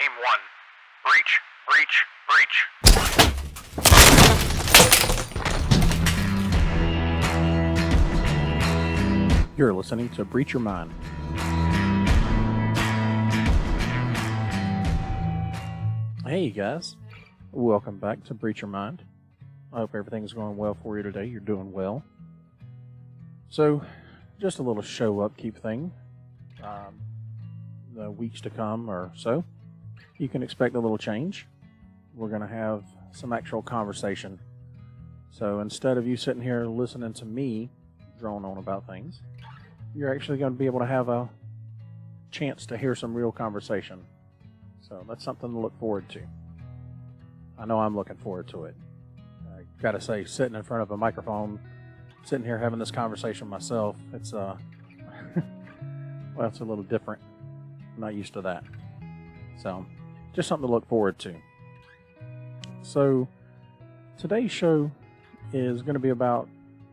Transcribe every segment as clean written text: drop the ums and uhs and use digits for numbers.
Team 1. Breach, breach, breach. You're listening to Breach Your Mind. Hey guys, welcome back to Breach Your Mind. I hope everything's going well for you today. You're doing well. So, just a little show upkeep thing. The weeks to come or so, you can expect a little change. We're going to have some actual conversation. So instead of you sitting here listening to me drone on about things, you're actually going to be able to have a chance to hear some real conversation. So that's something to look forward to. I know I'm looking forward to it. I gotta say, sitting in front of a microphone, sitting here having this conversation myself, it's well, it's a little different. I'm not used to that. So, just something to look forward to. So, today's show is going to be about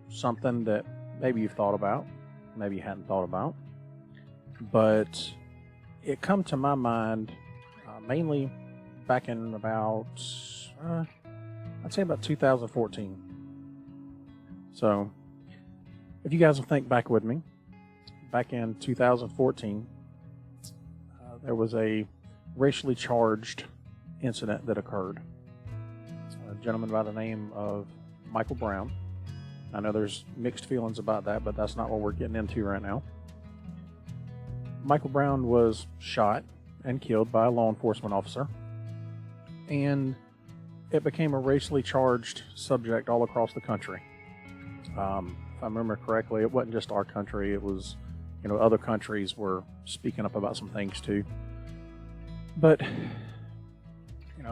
something that maybe you've thought about, maybe you hadn't thought about, but it come to my mind mainly back in about, I'd say about 2014. So, if you guys will think back with me, back in 2014, there was a racially charged incident that occurred. A gentleman by the name of Michael Brown. I know there's mixed feelings about that, but that's not what we're getting into right now. Michael Brown was shot and killed by a law enforcement officer, and it became a racially charged subject all across the country. If I remember correctly, it wasn't just our country, it was, other countries were speaking up about some things too. But,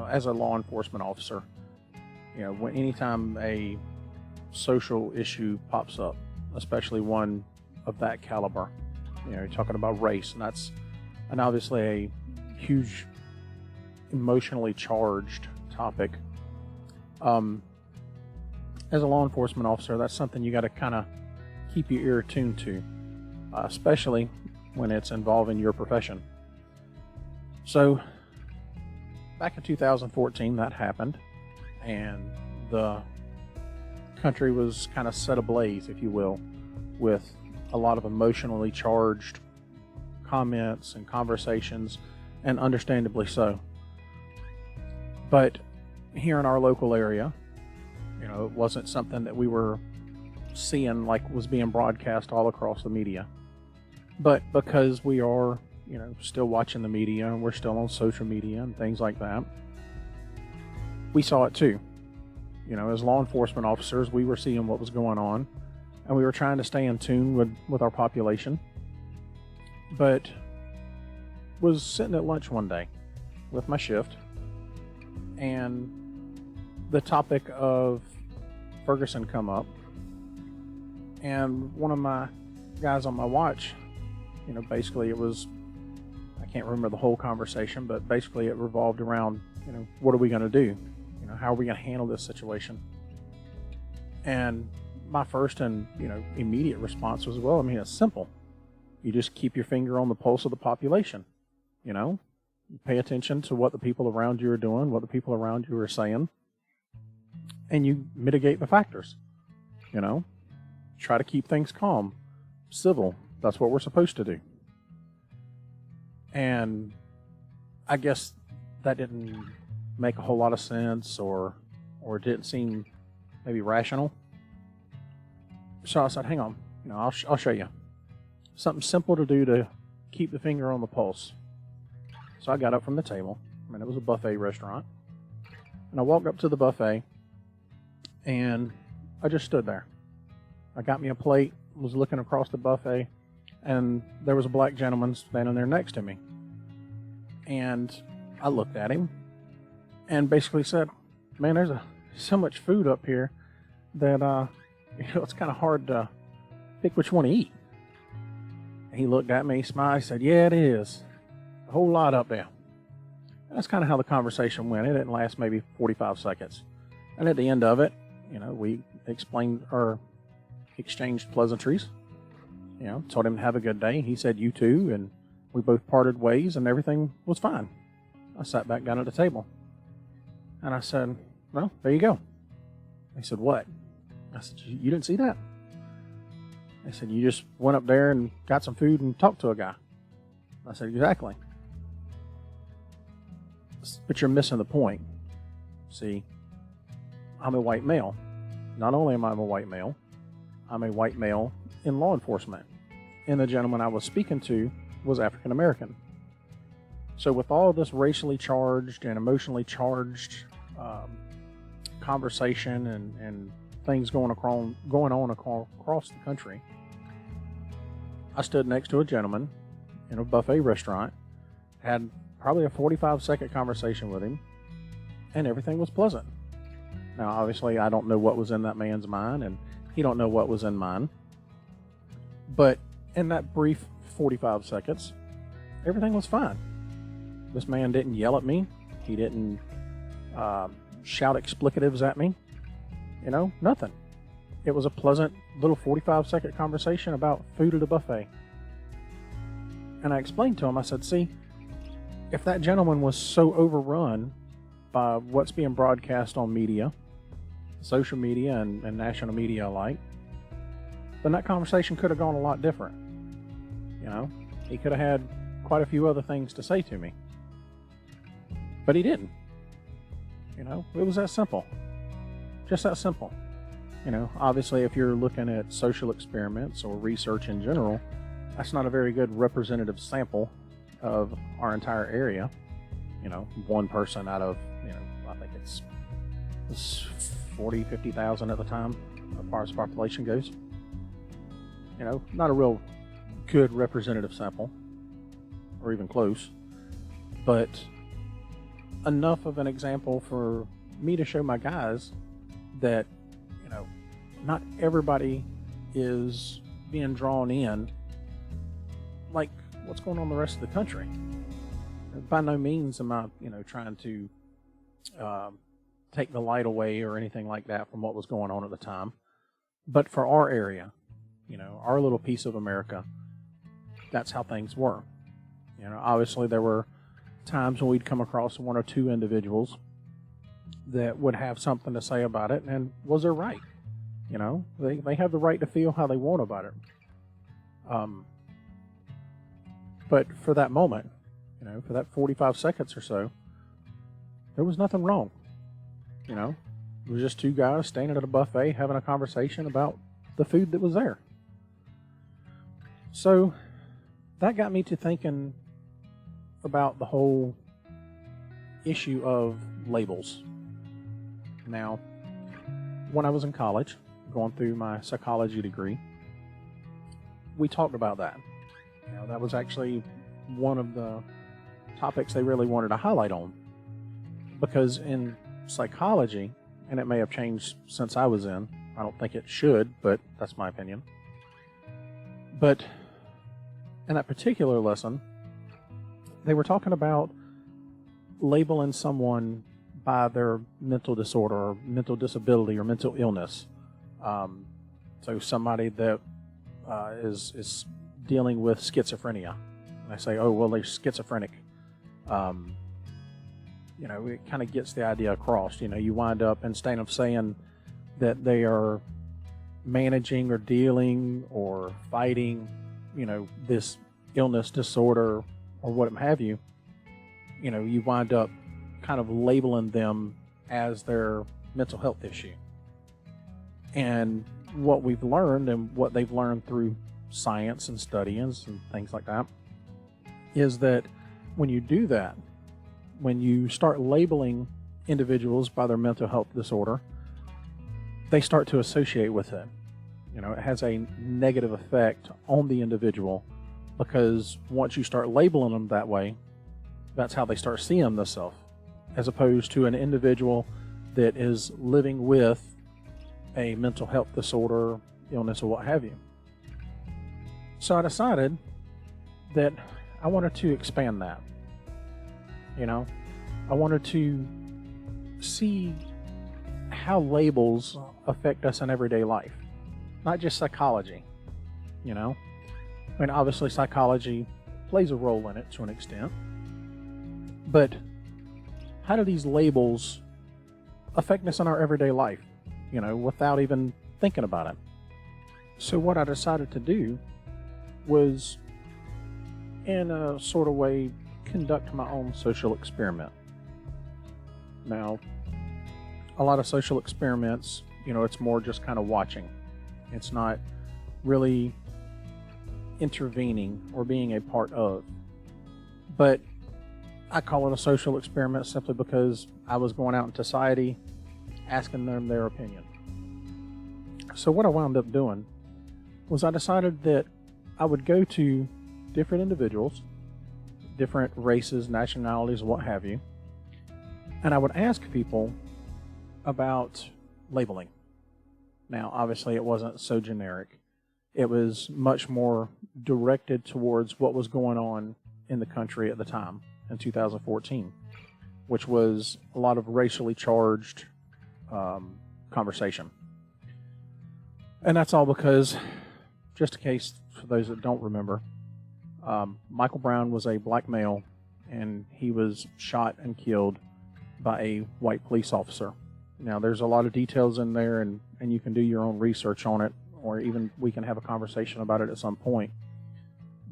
as a law enforcement officer, anytime a social issue pops up, especially one of that caliber, you're talking about race, and obviously a huge emotionally charged topic. As a law enforcement officer, that's something you got to kind of keep your ear tuned to, especially when it's involving your profession. So, back in 2014, that happened, and the country was kind of set ablaze, if you will, with a lot of emotionally charged comments and conversations, and understandably so. But here in our local area, it wasn't something that we were seeing like was being broadcast all across the media. But because we are, still watching the media and we're still on social media and things like that, we saw it too. As law enforcement officers, we were seeing what was going on, and we were trying to stay in tune with our population. But was sitting at lunch one day with my shift, and the topic of Ferguson come up, and one of my guys on my watch, basically it was, I can't remember the whole conversation, but basically it revolved around, what are we going to do? How are we going to handle this situation? And my first and, immediate response was, well, it's simple. You just keep your finger on the pulse of the population. You pay attention to what the people around you are doing, what the people around you are saying, and you mitigate the factors. Try to keep things calm, civil. That's what we're supposed to do. And I guess that didn't make a whole lot of sense, or it didn't seem maybe rational. So I said, hang on, I'll show you. Something simple to do to keep the finger on the pulse. So I got up from the table. It was a buffet restaurant. And I walked up to the buffet, and I just stood there. I got me a plate, was looking across the buffet, and there was a black gentleman standing there next to me. And I looked at him and basically said, man, there's so much food up here that it's kind of hard to pick which one to eat. And he looked at me, smiled, he said, yeah, it is. A whole lot up there. And that's kind of how the conversation went. It didn't last maybe 45 seconds. And at the end of it, we exchanged pleasantries. Told him to have a good day. He said, you too. And we both parted ways and everything was fine. I sat back down at the table. And I said, well, there you go. He said, what? I said, you didn't see that? They said, you just went up there and got some food and talked to a guy. I said, exactly. But you're missing the point. See, I'm a white male. Not only am I a white male, I'm a white male in law enforcement. And the gentleman I was speaking to was African American. So with all this racially charged and emotionally charged conversation and things going on across the country, I stood next to a gentleman in a buffet restaurant, had probably a 45-second conversation with him, and everything was pleasant. Now, obviously, I don't know what was in that man's mind, and he don't know what was in mine. But in that brief 45 seconds, everything was fine. This man didn't yell at me. He didn't shout explicatives at me. You know, nothing. It was a pleasant little 45-second conversation about food at a buffet. And I explained to him, I said, see, if that gentleman was so overrun by what's being broadcast on media, social media and national media alike, then that conversation could have gone a lot different. You know, he could have had quite a few other things to say to me. But he didn't. You know, it was that simple. Just that simple. You know, obviously, if you're looking at social experiments or research in general, that's not a very good representative sample of our entire area. You know, one person out of, you know, I think it's 40, 50,000 at the time, as far as population goes. You know, not a real good representative sample, or even close, but enough of an example for me to show my guys that, you know, not everybody is being drawn in like what's going on in the rest of the country. By no means am I, you know, trying to take the light away or anything like that from what was going on at the time. But for our area, you know, our little piece of America, that's how things were. You know, obviously there were times when we'd come across one or two individuals that would have something to say about it, and was their right. You know, they have the right to feel how they want about it. But for that moment, you know, for that 45 seconds or so, there was nothing wrong. You know, it was just two guys standing at a buffet having a conversation about the food that was there. So that got me to thinking about the whole issue of labels. Now, when I was in college, going through my psychology degree, we talked about that. You know, that was actually one of the topics they really wanted to highlight on. Because in psychology, and it may have changed since I was in, I don't think it should, but that's my opinion. But in that particular lesson, they were talking about labeling someone by their mental disorder or mental disability or mental illness. So somebody that is dealing with schizophrenia. And I say, oh, well, they're schizophrenic. You know, it kind of gets the idea across. You know, you wind up, instead of saying that they are managing or dealing or fighting, you know, this illness, disorder, or what have you, you know, you wind up kind of labeling them as their mental health issue. And what we've learned, and what they've learned through science and studies and things like that, is that when you do that, when you start labeling individuals by their mental health disorder, they start to associate with it. You know, it has a negative effect on the individual, because once you start labeling them that way, that's how they start seeing themselves, as opposed to an individual that is living with a mental health disorder, illness, or what have you. So I decided that I wanted to expand that. You know, I wanted to see how labels affect us in everyday life, not just psychology. You know, I mean, obviously psychology plays a role in it to an extent, but how do these labels affect us in our everyday life, without even thinking about it? So what I decided to do was, in a sort of way, conduct my own social experiment. Now, a lot of social experiments, it's more just kind of watching. It's not really intervening or being a part of. But I call it a social experiment simply because I was going out in society asking them their opinion. So what I wound up doing was I decided that I would go to different individuals, different races, nationalities, what have you, and I would ask people about labeling. Now, obviously, it wasn't so generic. It was much more directed towards what was going on in the country at the time, in 2014, which was a lot of racially charged conversation. And that's all because, just in case for those that don't remember, Michael Brown was a black male, and he was shot and killed by a white police officer. Now, there's a lot of details in there, and you can do your own research on it, or even we can have a conversation about it at some point.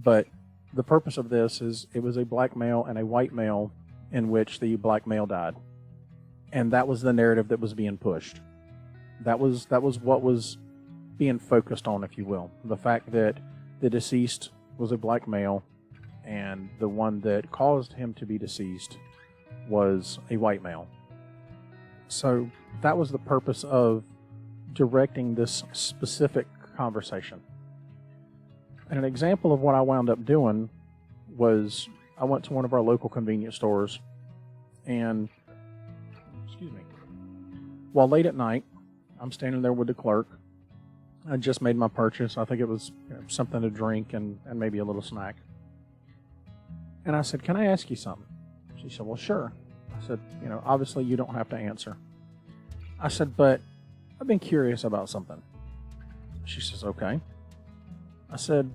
But the purpose of this is it was a black male and a white male in which the black male died. And that was the narrative that was being pushed. That was what was being focused on, if you will. The fact that the deceased was a black male and the one that caused him to be deceased was a white male. So that was the purpose of directing this specific conversation. And an example of what I wound up doing was I went to one of our local convenience stores, and while late at night, I'm standing there with the clerk. I just made my purchase. I think it was something to drink and maybe a little snack. And I said, "Can I ask you something?" She said, "Well, sure." I said, "Obviously you don't have to answer." I said, "But I've been curious about something." She says, "Okay." I said,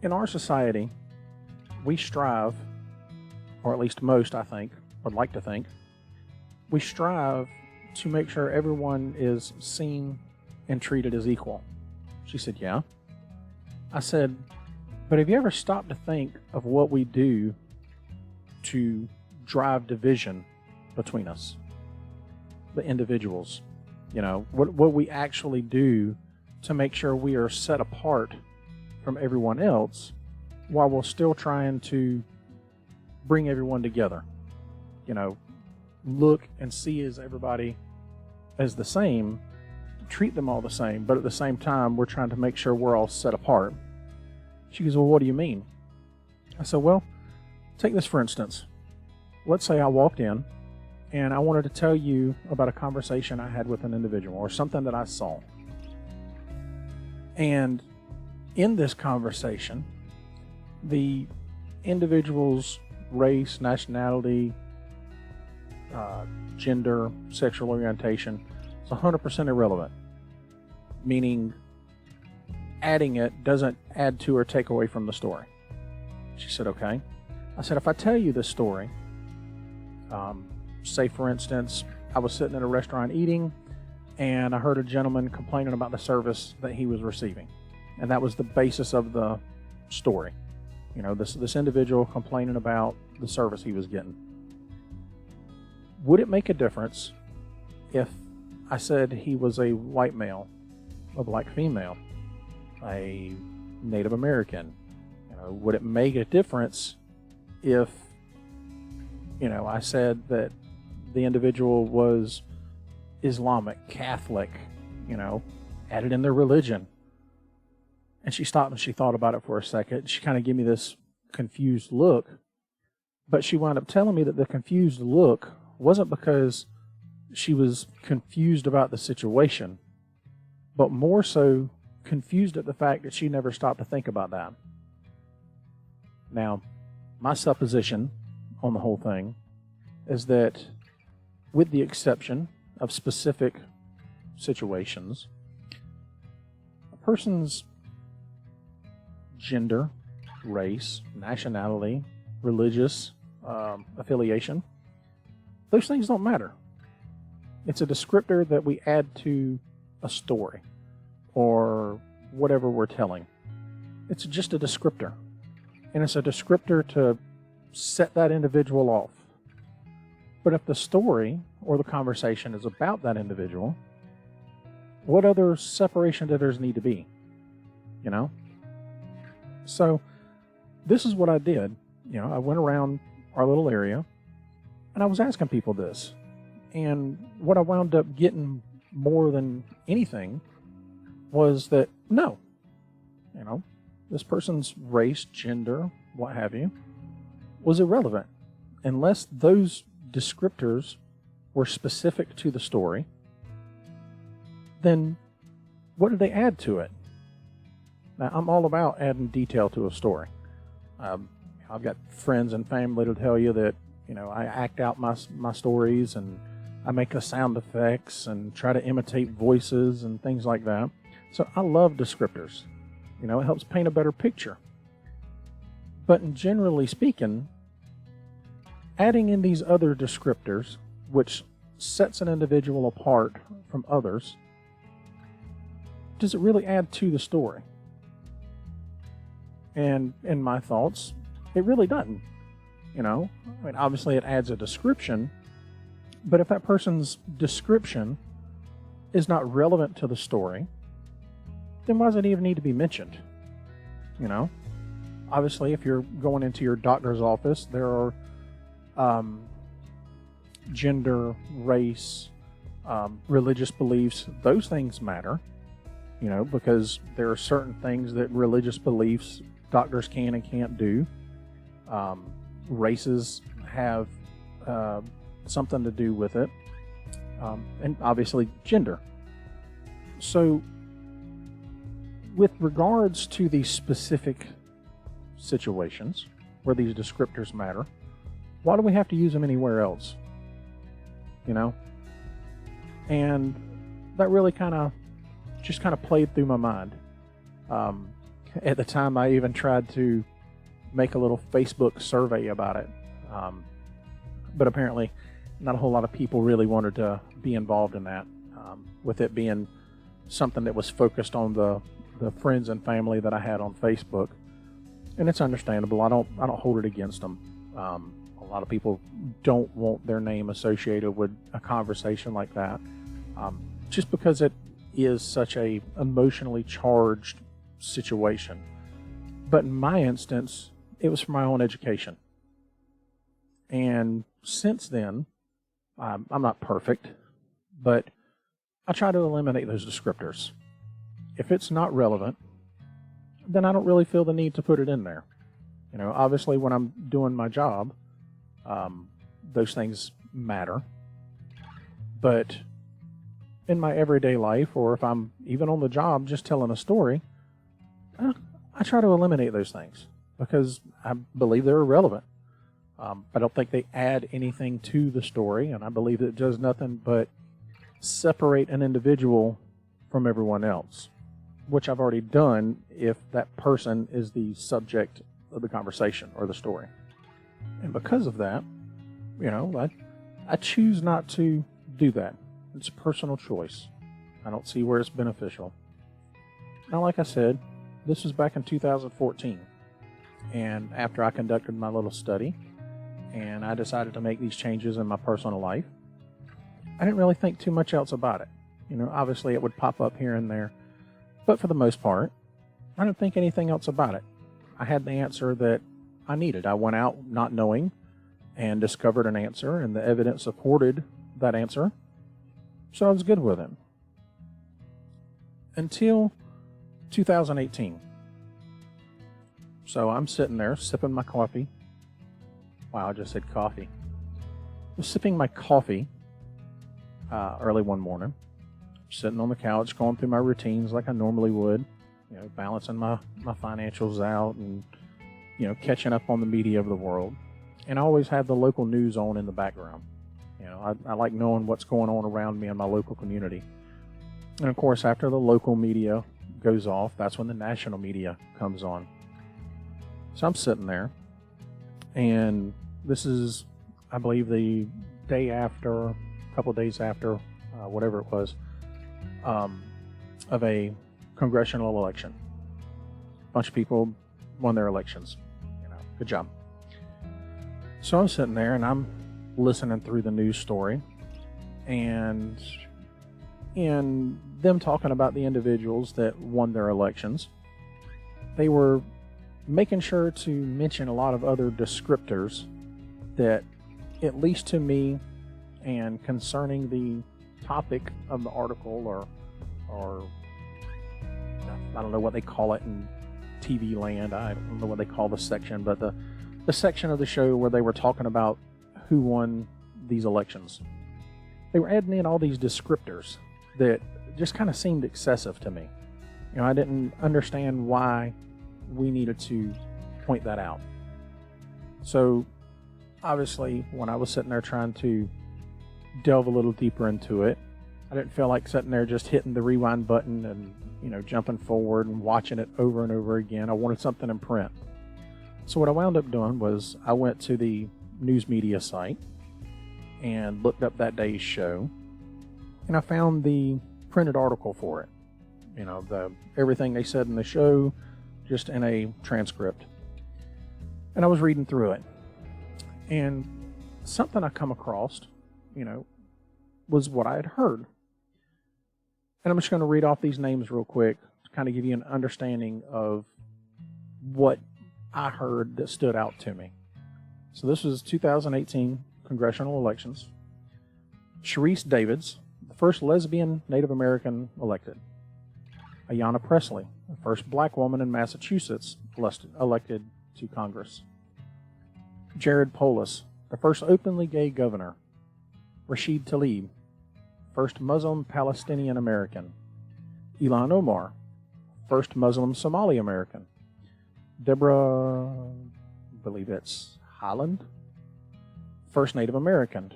"In our society, we strive, or at least most, I think, would like to think, we strive to make sure everyone is seen and treated as equal." She said, "Yeah." I said, "But have you ever stopped to think of what we do to drive division between us, the individuals? What we actually do to make sure we are set apart from everyone else while we're still trying to bring everyone together. Look and see as everybody as the same, treat them all the same, but at the same time, we're trying to make sure we're all set apart." She goes, "Well, what do you mean?" I said, "Well, take this for instance. Let's say I walked in and I wanted to tell you about a conversation I had with an individual or something that I saw. And in this conversation, the individual's race, nationality, gender, sexual orientation is 100% irrelevant, meaning adding it doesn't add to or take away from the story." She said, "Okay." I said, "If I tell you this story, say for instance, I was sitting at a restaurant eating and I heard a gentleman complaining about the service that he was receiving. And that was the basis of the story. This individual complaining about the service he was getting. Would it make a difference if I said he was a white male, a black female, a Native American? Would it make a difference if, I said that the individual was Islamic, Catholic, added in their religion?" And she stopped and she thought about it for a second. She kind of gave me this confused look, but she wound up telling me that the confused look wasn't because she was confused about the situation, but more so confused at the fact that she never stopped to think about that. Now, my supposition on the whole thing is that, with the exception of specific situations, a person's gender, race, nationality, religious affiliation. Those things don't matter. It's a descriptor that we add to a story or whatever we're telling. It's just a descriptor. And it's a descriptor to set that individual off. But if the story or the conversation is about that individual, what other separation did there need to be? You know? So this is what I did. You know, I went around our little area and I was asking people this. And what I wound up getting more than anything was that no, you know, this person's race, gender, what have you, was irrelevant unless those descriptors were specific to the story. Then what did they add to it? Now, I'm all about adding detail to a story. I've got friends and family to tell you that, you know, I act out my stories and I make the sound effects and try to imitate voices and things like that. So I love descriptors. You know, it helps paint a better picture. But generally speaking, adding in these other descriptors, which sets an individual apart from others, does it really add to the story? And in my thoughts, it really doesn't. You know, I mean, obviously it adds a description, but if that person's description is not relevant to the story, then why does it even need to be mentioned? You know, obviously if you're going into your doctor's office, there are gender, race, religious beliefs, those things matter, you know, because there are certain things that religious beliefs doctors can and can't do. Races have something to do with it, and obviously gender. So with regards to these specific situations where these descriptors matter, why do we have to use them anywhere else? You know? And that really kind of played through my mind. At the time, I even tried to make a little Facebook survey about it. But apparently, not a whole lot of people really wanted to be involved in that, with it being something that was focused on the friends and family that I had on Facebook. And it's understandable. I don't hold it against them. A lot of people don't want their name associated with a conversation like that, just because it is such a emotionally charged situation. But in my instance, it was for my own education. And since then, I'm not perfect, but I try to eliminate those descriptors. If it's not relevant, then I don't really feel the need to put it in there. You know, obviously when I'm doing my job, those things matter. But in my everyday life, or if I'm even on the job just telling a story, I try to eliminate those things because I believe they're irrelevant. I don't think they add anything to the story, and I believe it does nothing but separate an individual from everyone else, which I've already done if that person is the subject of the conversation or the story. And because of that, you know, I choose not to do that. It's a personal choice. I don't see where it's beneficial. Now, like I said, this was back in 2014. And after I conducted my little study and I decided to make these changes in my personal life, I didn't really think too much else about it. You know, obviously it would pop up here and there, but for the most part, I didn't think anything else about it. I had the answer that I needed. I went out not knowing and discovered an answer, and the evidence supported that answer, so I was good with it. Until 2018. So I'm sitting there sipping my coffee. Wow, I just said coffee. I was sipping my coffee early one morning, sitting on the couch, going through my routines like I normally would, you know, balancing my financials out and, you know, catching up on the media of the world. And I always have the local news on in the background. You know, I like knowing what's going on around me in my local community. And of course, after the local media goes off, that's when the national media comes on. So I'm sitting there, and This is, I believe, the day after, a couple of days after, whatever it was, of a congressional election. A bunch of people won their elections. Good job. So I'm sitting there and I'm listening through the news story, and in them talking about the individuals that won their elections, they were making sure to mention a lot of other descriptors that, at least to me, and concerning the topic of the article, or I don't know what they call it in TV land. I don't know what they call the section, but the section of the show where they were talking about who won these elections. They were adding in all these descriptors that just kind of seemed excessive to me. I didn't understand why we needed to point that out. So obviously, when I was sitting there trying to delve a little deeper into it, I didn't feel like sitting there just hitting the rewind button and jumping forward and watching it over and over again. I wanted something in print. So what I wound up doing was I went to the news media site and looked up that day's show, and I found the printed article for it. Everything they said in the show, just in a transcript. And I was reading through it, and something I come across, was what I had heard. And I'm just going to read off these names real quick to kind of give you an understanding of what I heard that stood out to me. So this was 2018 congressional elections. Sharice Davids, the first lesbian Native American elected. Ayanna Pressley, the first black woman in Massachusetts elected to Congress. Jared Polis, the first openly gay governor. Rashid Tlaib, first Muslim Palestinian American. Ilhan Omar, first Muslim Somali American. Deborah, I believe it's Haaland, first Native American.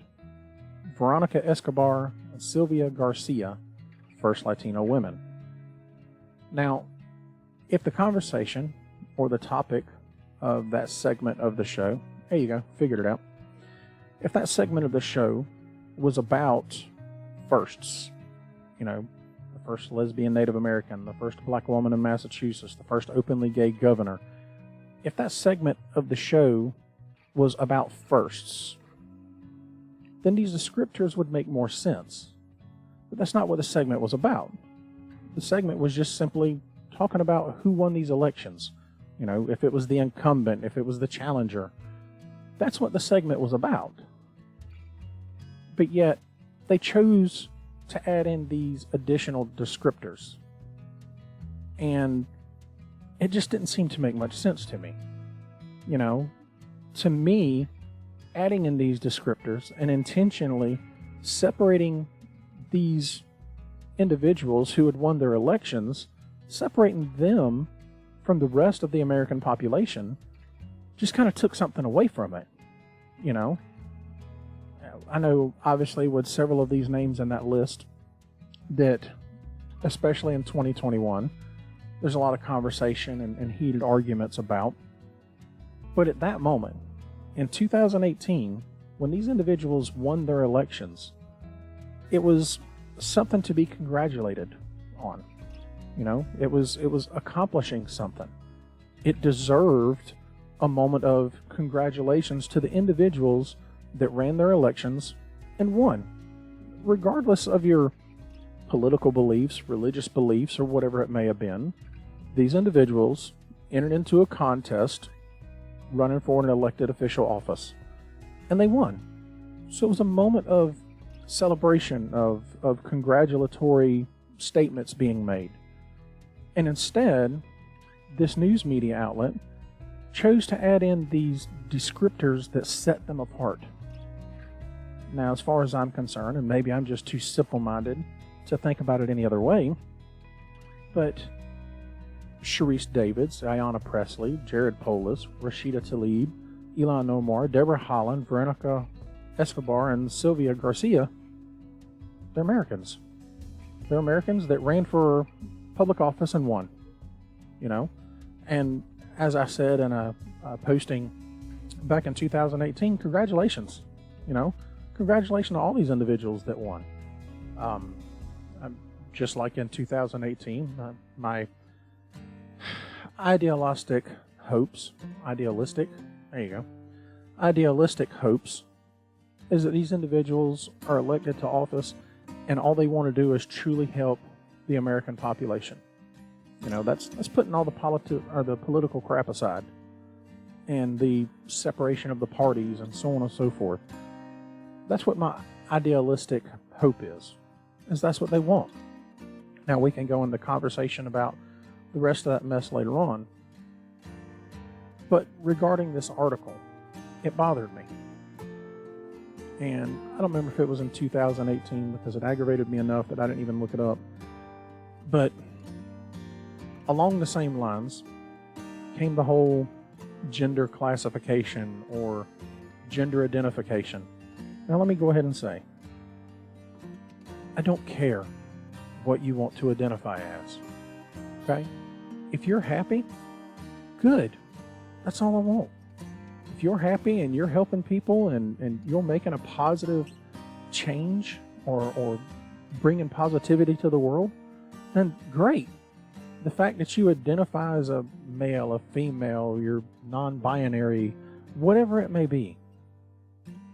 Veronica Escobar and Sylvia Garcia, first Latino women. Now, if the conversation or the topic of that segment of the show, there you go, figured it out. If that segment of the show was about firsts, the first lesbian Native American, the first black woman in Massachusetts, the first openly gay governor, if that segment of the show was about firsts, then these descriptors would make more sense. But that's not what the segment was about. The segment was just simply talking about who won these elections. If it was the incumbent, if it was the challenger. That's what the segment was about. But yet, they chose to add in these additional descriptors. And it just didn't seem to make much sense to me. To me, adding in these descriptors and intentionally separating these individuals who had won their elections, separating them from the rest of the American population, just kind of took something away from it. I know, obviously, with several of these names in that list, that, especially in 2021, there's a lot of conversation and heated arguments about. But at that moment, in 2018, when these individuals won their elections, it was something to be congratulated on. It was accomplishing something. It deserved a moment of congratulations to the individuals that ran their elections and won. Regardless of your political beliefs, religious beliefs, or whatever it may have been, these individuals entered into a contest running for an elected official office, and they won. So it was a moment of celebration, of congratulatory statements being made. And instead, this news media outlet chose to add in these descriptors that set them apart. Now, as far as I'm concerned, and maybe I'm just too simple-minded to think about it any other way, but Sharice Davids, Ayanna Pressley, Jared Polis, Rashida Tlaib, Ilhan Omar, Deborah Haaland, Veronica Escobar, and Sylvia Garcia, they're Americans. They're Americans that ran for public office and won. And as I said in a posting back in 2018. Congratulations. Congratulations to all these individuals that won. Just like in 2018, my idealistic hopes is that these individuals are elected to office and all they want to do is truly help the American population. That's putting all the political crap aside and the separation of the parties and so on and so forth. That's what my idealistic hope is that's what they want. Now we can go into conversation about the rest of that mess later on. But regarding this article, it bothered me. And I don't remember if it was in 2018 because it aggravated me enough that I didn't even look it up. But along the same lines came the whole gender classification or gender identification. Now let me go ahead and say, I don't care what you want to identify as. Okay? If you're happy, good. That's all I want. If you're happy and you're helping people and you're making a positive change or bringing positivity to the world, then great. The fact that you identify as a male, a female, you're non-binary, whatever it may be,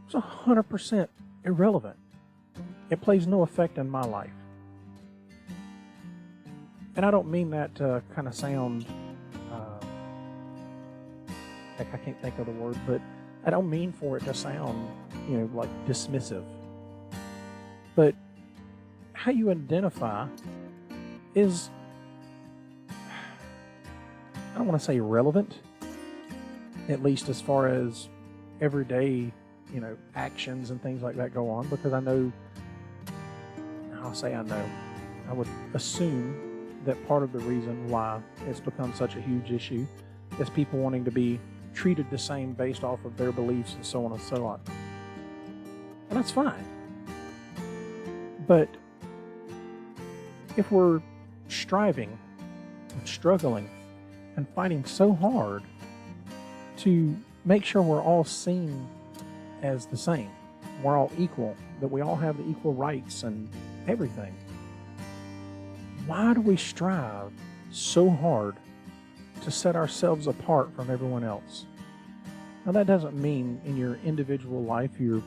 it's 100% irrelevant. It plays no effect in my life. And I don't mean that to kind of sound, heck, I can't think of the word, but I don't mean for it to sound, like dismissive. But how you identify is, I don't want to say irrelevant, at least as far as everyday, actions and things like that go on, because I know, I would assume that part of the reason why it's become such a huge issue is people wanting to be treated the same based off of their beliefs and so on and so on. And that's fine. But if we're striving and struggling and fighting so hard to make sure we're all seen as the same, we're all equal, that we all have the equal rights and everything, why do we strive so hard to set ourselves apart from everyone else? Now that doesn't mean in your individual life you're,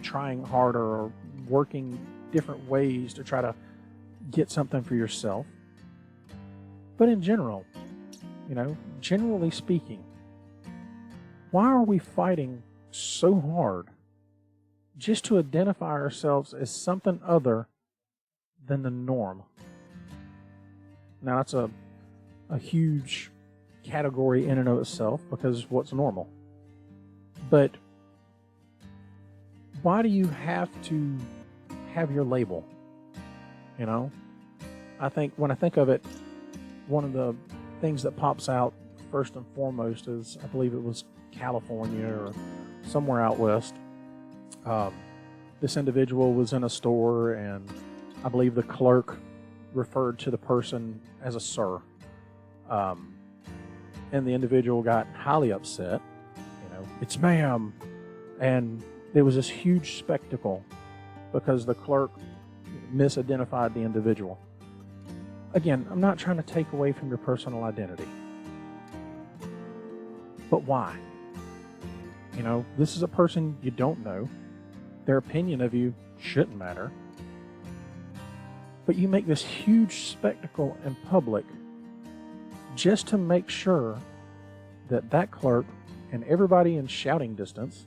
trying harder or working different ways to try to get something for yourself. But in general, generally speaking, why are we fighting so hard just to identify ourselves as something other than the norm? Now that's a huge category in and of itself, because what's normal? But why do you have to have your label? I think when I think of it, one of the things that pops out first and foremost is, I believe it was California or somewhere out west. This individual was in a store, and I believe the clerk referred to the person as a sir. And the individual got highly upset. It's ma'am. And there was this huge spectacle because the clerk misidentified the individual. Again, I'm not trying to take away from your personal identity. But why? This is a person you don't know. Their opinion of you shouldn't matter. But you make this huge spectacle in public just to make sure that clerk and everybody in shouting distance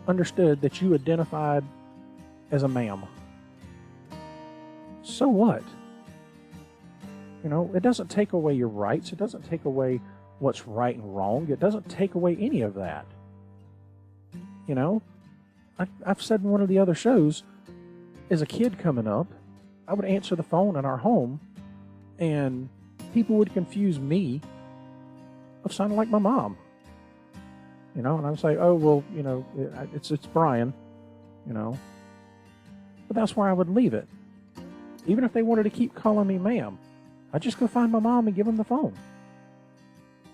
understood that you identified as a ma'am. So what? It doesn't take away your rights. It doesn't take away what's right and wrong. It doesn't take away any of that. I've said in one of the other shows, as a kid coming up, I would answer the phone in our home and people would confuse me of sounding like my mom. And I would say, oh, well, it's Brian, But that's where I would leave it. Even if they wanted to keep calling me ma'am, I'd just go find my mom and give them the phone.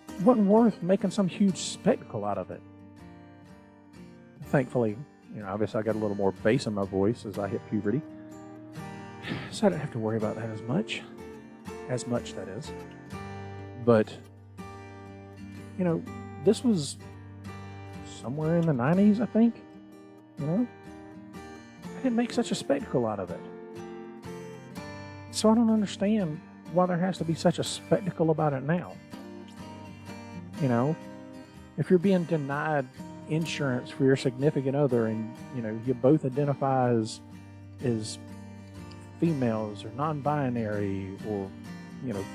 It wasn't worth making some huge spectacle out of it. thankfully, obviously I got a little more bass in my voice as I hit puberty. So I didn't have to worry about that as much. That is. But, this was somewhere in the 90s, I think. I didn't make such a spectacle out of it. So I don't understand why there has to be such a spectacle about it now. If you're being denied insurance for your significant other and, you both identify as females or non-binary or,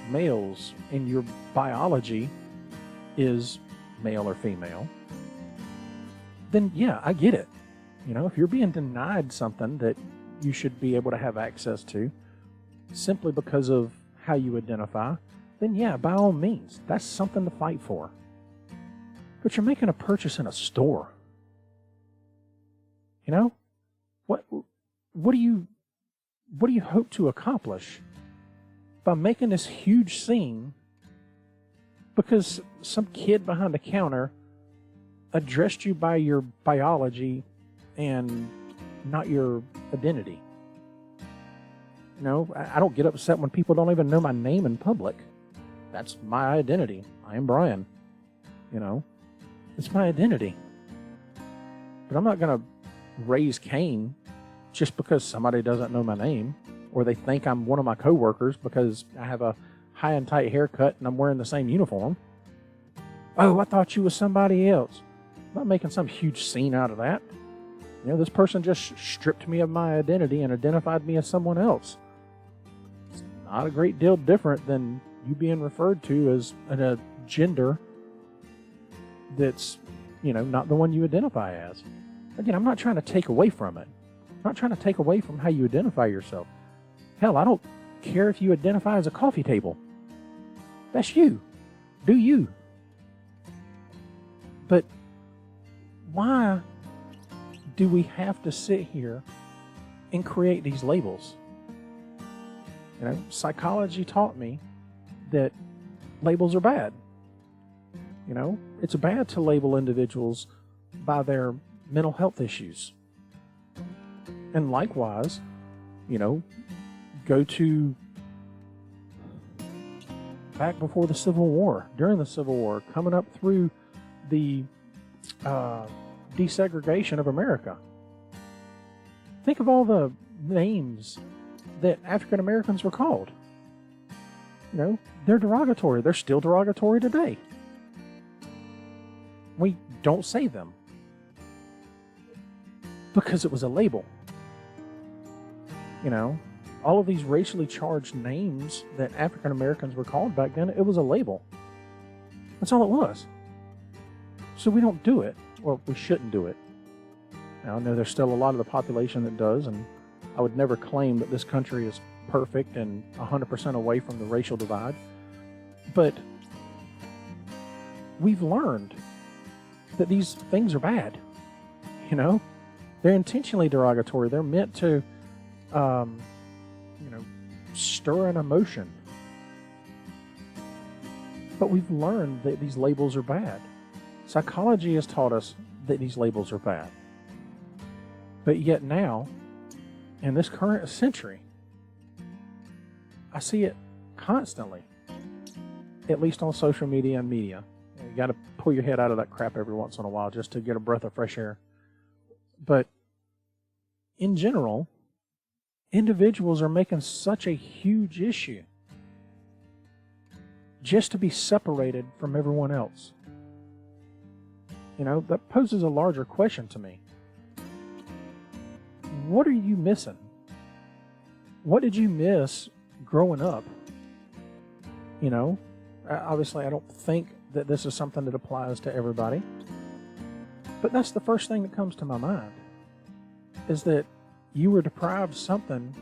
males, and your biology is male or female, then yeah, I get it. If you're being denied something that you should be able to have access to simply because of how you identify, then yeah, by all means, that's something to fight for. But you're making a purchase in a store. What do you hope to accomplish by making this huge scene because some kid behind the counter addressed you by your biology and not your identity? I don't get upset when people don't even know my name in public. That's my identity. I am Brian. It's my identity. But I'm not going to raise Cain just because somebody doesn't know my name, or they think I'm one of my coworkers because I have a high and tight haircut and I'm wearing the same uniform. Oh, I thought you was somebody else. I'm not making some huge scene out of that. This person just stripped me of my identity and identified me as someone else. It's not a great deal different than you being referred to as a gender that's, not the one you identify as. Again, I'm not trying to take away from it. I'm not trying to take away from how you identify yourself. Hell, I don't care if you identify as a coffee table. That's you. Do you. But why do we have to sit here and create these labels? Psychology taught me that labels are bad. It's bad to label individuals by their mental health issues. And likewise, go to back before the Civil War, during the Civil War, coming up through the desegregation of America. Think of all the names that African Americans were called. They're derogatory. They're still derogatory today. We don't say them because it was a label. All of these racially charged names that African Americans were called back then, it was a label. That's all it was. So we don't do it, or we shouldn't do it. Now, I know there's still a lot of the population that does, and I would never claim that this country is perfect and 100% away from the racial divide. But we've learned that these things are bad. They're intentionally derogatory. They're meant to, stir an emotion. But we've learned that these labels are bad. Psychology has taught us that these labels are bad. But yet now, in this current century, I see it constantly, at least on social media and media. You got to pull your head out of that crap every once in a while just to get a breath of fresh air. But in general, individuals are making such a huge issue just to be separated from everyone else. That poses a larger question to me. What are you missing? What did you miss growing up? Obviously I don't think that this is something that applies to everybody, but that's the first thing that comes to my mind, is that you were deprived something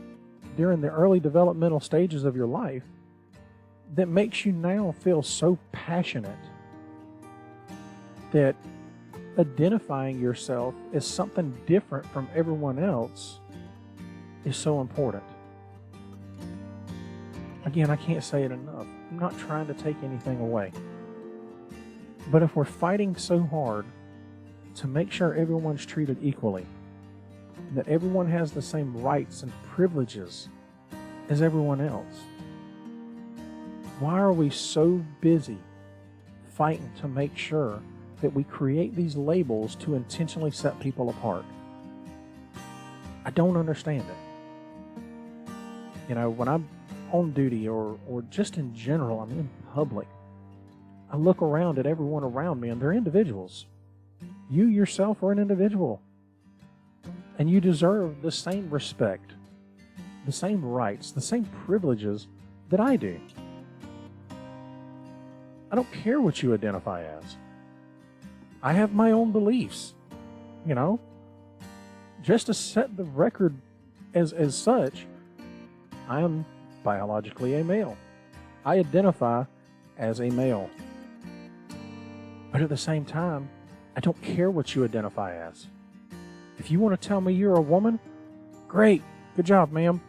during the early developmental stages of your life that makes you now feel so passionate that identifying yourself as something different from everyone else is so important. Again, I can't say it enough. I'm not trying to take anything away. But if we're fighting so hard to make sure everyone's treated equally, that everyone has the same rights and privileges as everyone else. Why are we so busy fighting to make sure that we create these labels to intentionally set people apart? I don't understand it. You know, when I'm on duty or just in general, I'm in public, I look around at everyone around me and they're individuals. You yourself are an individual. And you deserve the same respect, the same rights, the same privileges that I do. I don't care what you identify as. I have my own beliefs, you know. Just to set the record as such, I am biologically a male. I identify as a male. But at the same time, I don't care what you identify as. If you want to tell me you're a woman, great, good job, ma'am.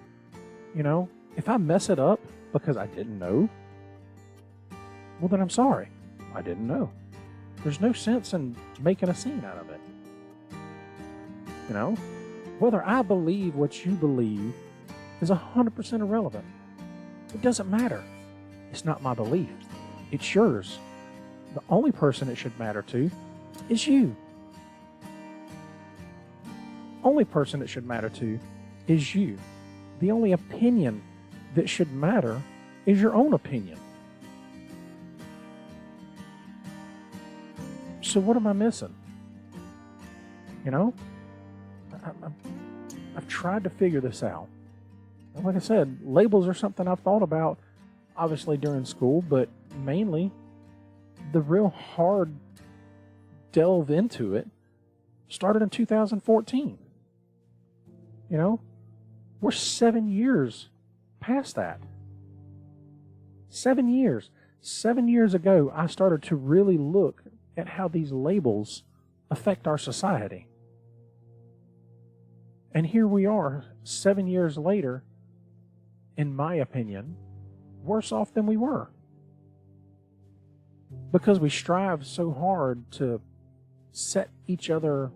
You know, if I mess it up because I didn't know, well then I'm sorry. I didn't know. There's no sense in making a scene out of it. You know, whether I believe what you believe is 100% irrelevant. It doesn't matter. It's not my belief. It's yours. The only person it should matter to is you. Only person it should matter to is you. The only opinion that should matter is your own opinion. So what am I missing? You know, I've tried to figure this out. And like I said, labels are something I've thought about, obviously during school, but mainly the real hard delve into it started in 2014. You know, we're 7 years past that. 7 years. 7 years ago, I started to really look at how these labels affect our society. And here we are, 7 years later, in my opinion, worse off than we were. Because we strive so hard to set each other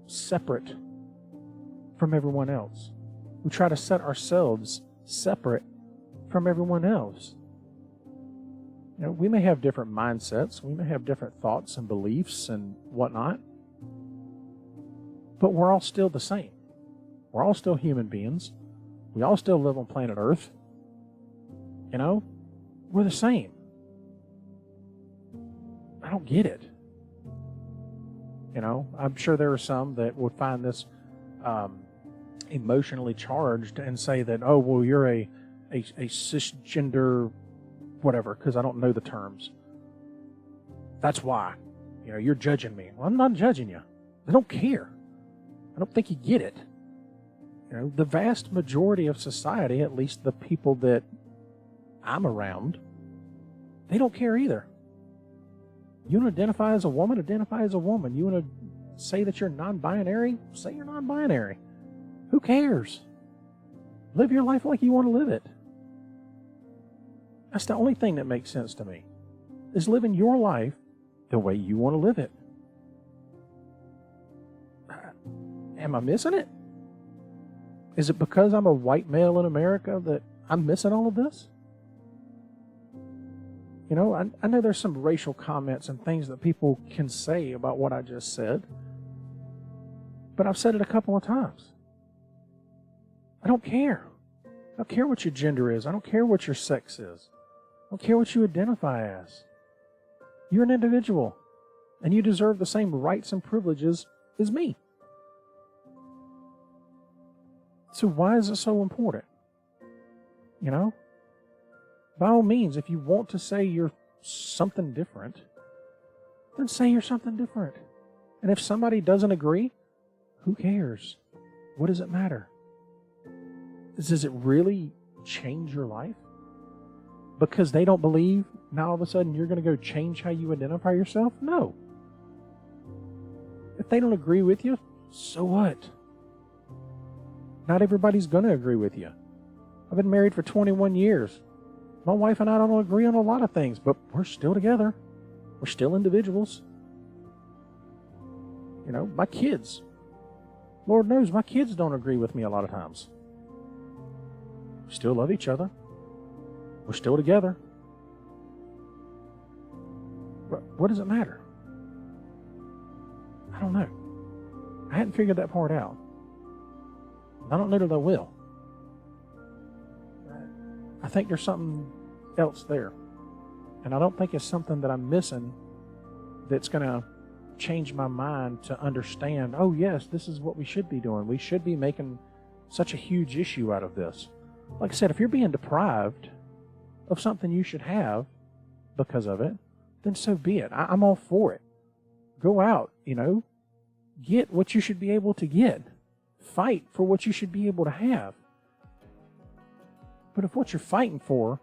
separate from everyone else. We try to set ourselves separate from everyone else. You know, we may have different mindsets, we may have different thoughts and beliefs and whatnot, but we're all still the same. We're all still human beings. We all still live on planet Earth. You know, we're the same. I don't get it. You know, I'm sure there are some that would find this emotionally charged and say that, oh, well, you're a cisgender whatever, because I don't know the terms. That's why. You know, you're judging me. Well, I'm not judging you. I don't care. I don't think you get it. You know, the vast majority of society, at least the people that I'm around, they don't care either. You want to identify as a woman? Identify as a woman. You want to say that you're non-binary? Say you're non-binary. Who cares? Live your life like you want to live it. That's the only thing that makes sense to me, is living your life the way you want to live it. Am I missing it? Is it because I'm a white male in America that I'm missing all of this? You know, I know there's some racial comments and things that people can say about what I just said, but I've said it a couple of times. I don't care. I don't care what your gender is. I don't care what your sex is. I don't care what you identify as. You're an individual, and you deserve the same rights and privileges as me. So why is it so important? You know? By all means, if you want to say you're something different, then say you're something different. And if somebody doesn't agree, who cares? What does it matter? Does it really change your life? Because they don't believe, now all of a sudden you're going to go change how you identify yourself? No. If they don't agree with you, so what? Not everybody's going to agree with you. I've been married for 21 years. My wife and I don't agree on a lot of things, but we're still together. We're still individuals. My kids. Lord knows my kids don't agree with me a lot of times. We still love each other. We're still together. But what does it matter? I don't know. I hadn't figured that part out. I don't know that I will. I think there's something else there. And I don't think it's something that I'm missing that's going to change my mind to understand, oh yes, this is what we should be doing. We should be making such a huge issue out of this. Like I said, if you're being deprived of something you should have because of it, then so be it. I'm all for it. Go out, get what you should be able to get. Fight for what you should be able to have. But if what you're fighting for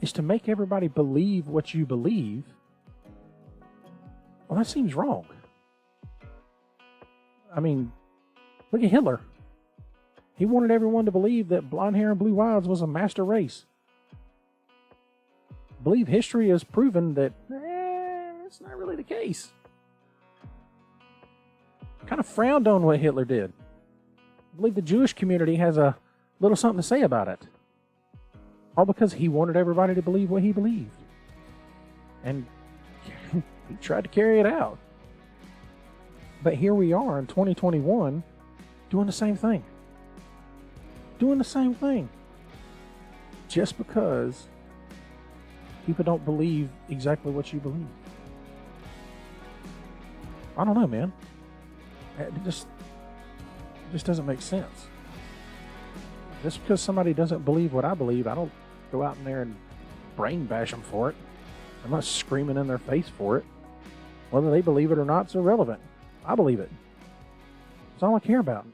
is to make everybody believe what you believe, well, that seems wrong. I mean, look at Hitler. He wanted everyone to believe that blonde hair and blue eyes was a master race. I believe history has proven that it's not really the case. Kind of frowned on what Hitler did. I believe the Jewish community has a little something to say about it. All because he wanted everybody to believe what he believed. And he tried to carry it out. But here we are in 2021 doing the same thing. Doing the same thing. Just because people don't believe exactly what you believe. I don't know, man. It just doesn't make sense. Just because somebody doesn't believe what I believe, I don't go out in there and brain bash them for it. I'm not screaming in their face for it. Whether they believe it or not is irrelevant. I believe it. That's all I care about.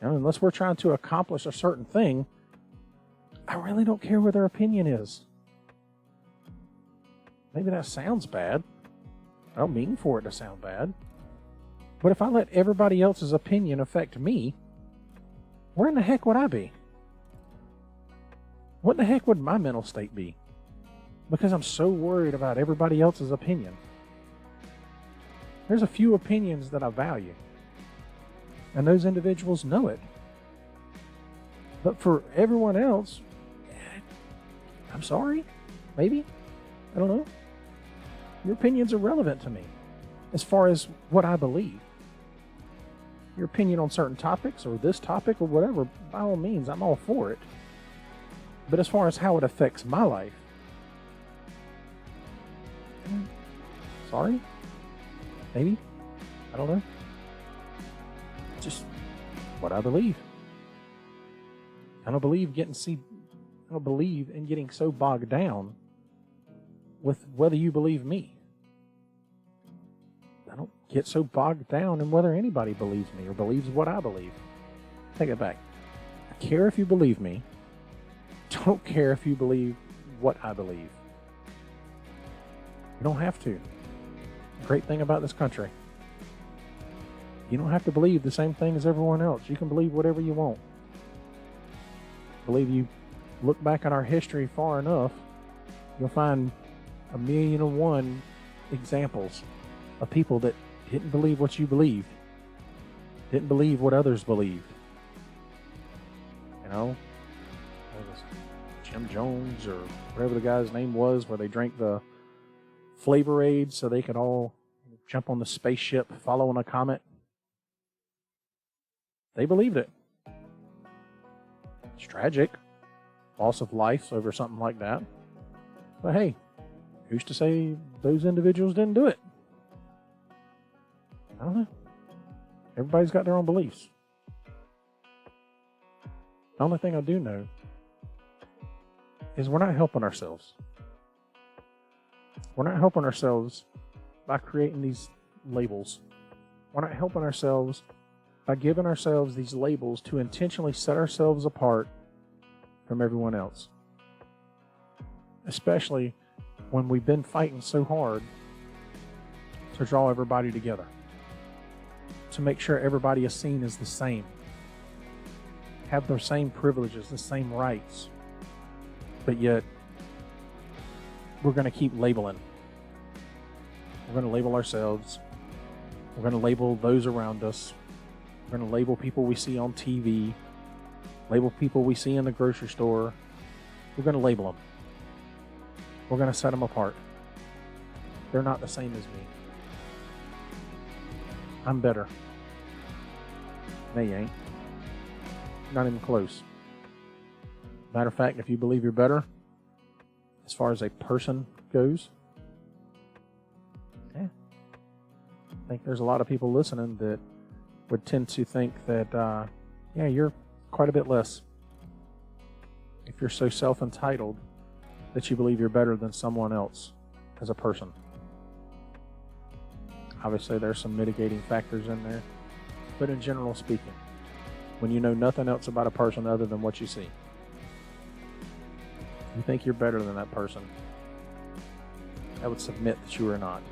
And unless we're trying to accomplish a certain thing, I really don't care what their opinion is. Maybe that sounds bad. I don't mean for it to sound bad. But if I let everybody else's opinion affect me, where in the heck would I be? What in the heck would my mental state be? Because I'm so worried about everybody else's opinion. There's a few opinions that I value, and those individuals know it. But for everyone else, I'm sorry, maybe, I don't know. Your opinion's irrelevant to me as far as what I believe. Your opinion on certain topics or this topic or whatever, by all means, I'm all for it. But as far as how it affects my life, sorry, maybe, I don't know. Just what I believe. I don't believe in getting so bogged down with whether you believe me. I don't get so bogged down in whether anybody believes me or believes what I believe. Take it back. I care if you believe me. Don't care if you believe what I believe. You don't have to. Great thing about this country. You don't have to believe the same thing as everyone else. You can believe whatever you want. I believe you look back at our history far enough, you'll find 1,000,001 examples of people that didn't believe what you believed, didn't believe what others believed. There was Jim Jones or whatever the guy's name was, where they drank the Flavor Aid so they could all jump on the spaceship following a comet. They believed it. It's tragic. Loss of life over something like that. But hey, who's to say those individuals didn't do it? I don't know. Everybody's got their own beliefs. The only thing I do know is we're not helping ourselves. We're not helping ourselves by creating these labels. We're not helping ourselves by giving ourselves these labels to intentionally set ourselves apart from everyone else. Especially when we've been fighting so hard to draw everybody together, to make sure everybody is seen as the same, have the same privileges, the same rights, but yet we're going to keep labeling. We're going to label ourselves We're going to label those around us. We're going to label people we see on TV, label people we see in the grocery store. We're going to label them. We're going to set them apart. They're not the same as me. I'm better. They ain't. Not even close. Matter of fact, if you believe you're better, as far as a person goes, I think there's a lot of people listening that would tend to think that, you're quite a bit less. If you're so self-entitled that you believe you're better than someone else as a person. Obviously, there's some mitigating factors in there, but in general speaking, when you know nothing else about a person other than what you see, you think you're better than that person, I would submit that you are not.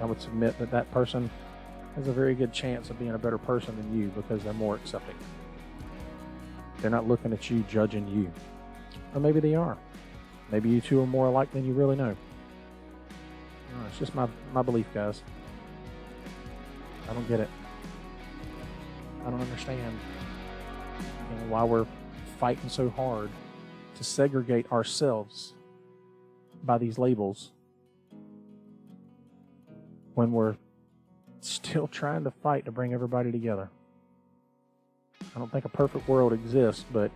I would submit that that person has a very good chance of being a better person than you because they're more accepting. They're not looking at you, judging you. Or maybe they are. Maybe you two are more alike than you really know. It's just my belief, guys. I don't get it. I don't understand why we're fighting so hard to segregate ourselves by these labels when we're still trying to fight to bring everybody together. I don't think a perfect world exists, but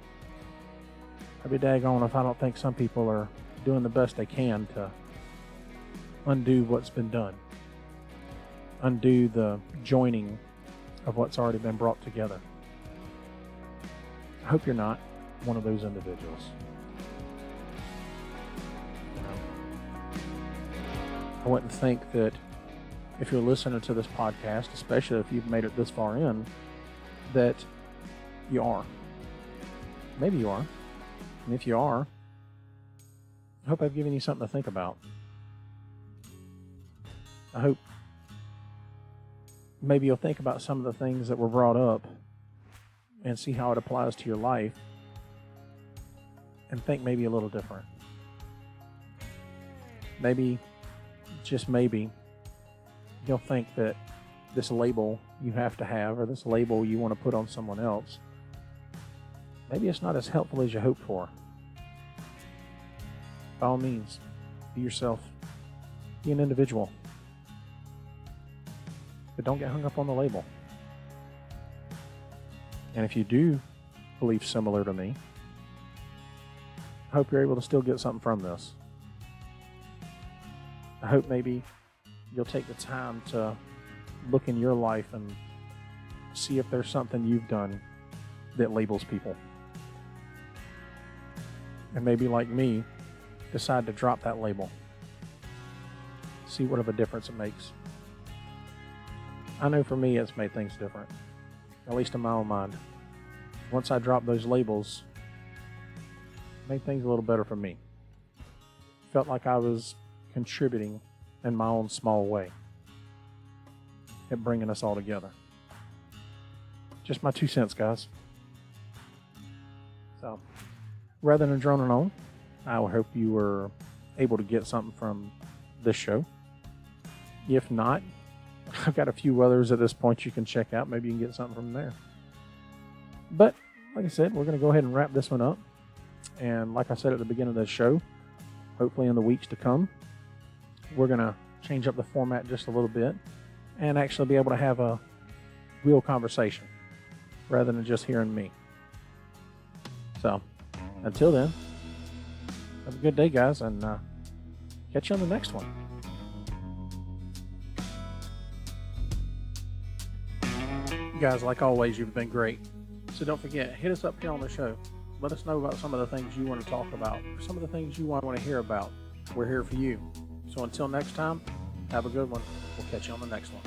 I'd be daggone if I don't think some people are doing the best they can to undo what's been done. Undo the joining of what's already been brought together. I hope you're not one of those individuals. I wouldn't think that if you're listening to this podcast, especially if you've made it this far in, that you are. Maybe you are. And if you are, I hope I've given you something to think about. I hope maybe you'll think about some of the things that were brought up and see how it applies to your life and think maybe a little different. Maybe, just maybe, you'll think that this label you have to have or this label you want to put on someone else, maybe it's not as helpful as you hoped for. By all means, be yourself. Be an individual. But don't get hung up on the label. And if you do believe similar to me, I hope you're able to still get something from this. I hope maybe you'll take the time to look in your life and see if there's something you've done that labels people. And maybe, like me, decide to drop that label. See what of a difference it makes. I know for me it's made things different, at least in my own mind. Once I dropped those labels, it made things a little better for me. Felt like I was contributing in my own small way at bringing us all together. Just my 2 cents, guys. So, rather than droning on, I hope you were able to get something from this show. If not, I've got a few others at this point you can check out. Maybe you can get something from there. But, like I said, we're going to go ahead and wrap this one up. And like I said at the beginning of the show, hopefully in the weeks to come, we're going to change up the format just a little bit and actually be able to have a real conversation rather than just hearing me. So, until then, have a good day, guys, and catch you on the next one. You guys, like always, you've been great. So don't forget, hit us up here on the show. Let us know about some of the things you want to talk about, or some of the things you want to hear about. We're here for you. So until next time, have a good one. We'll catch you on the next one.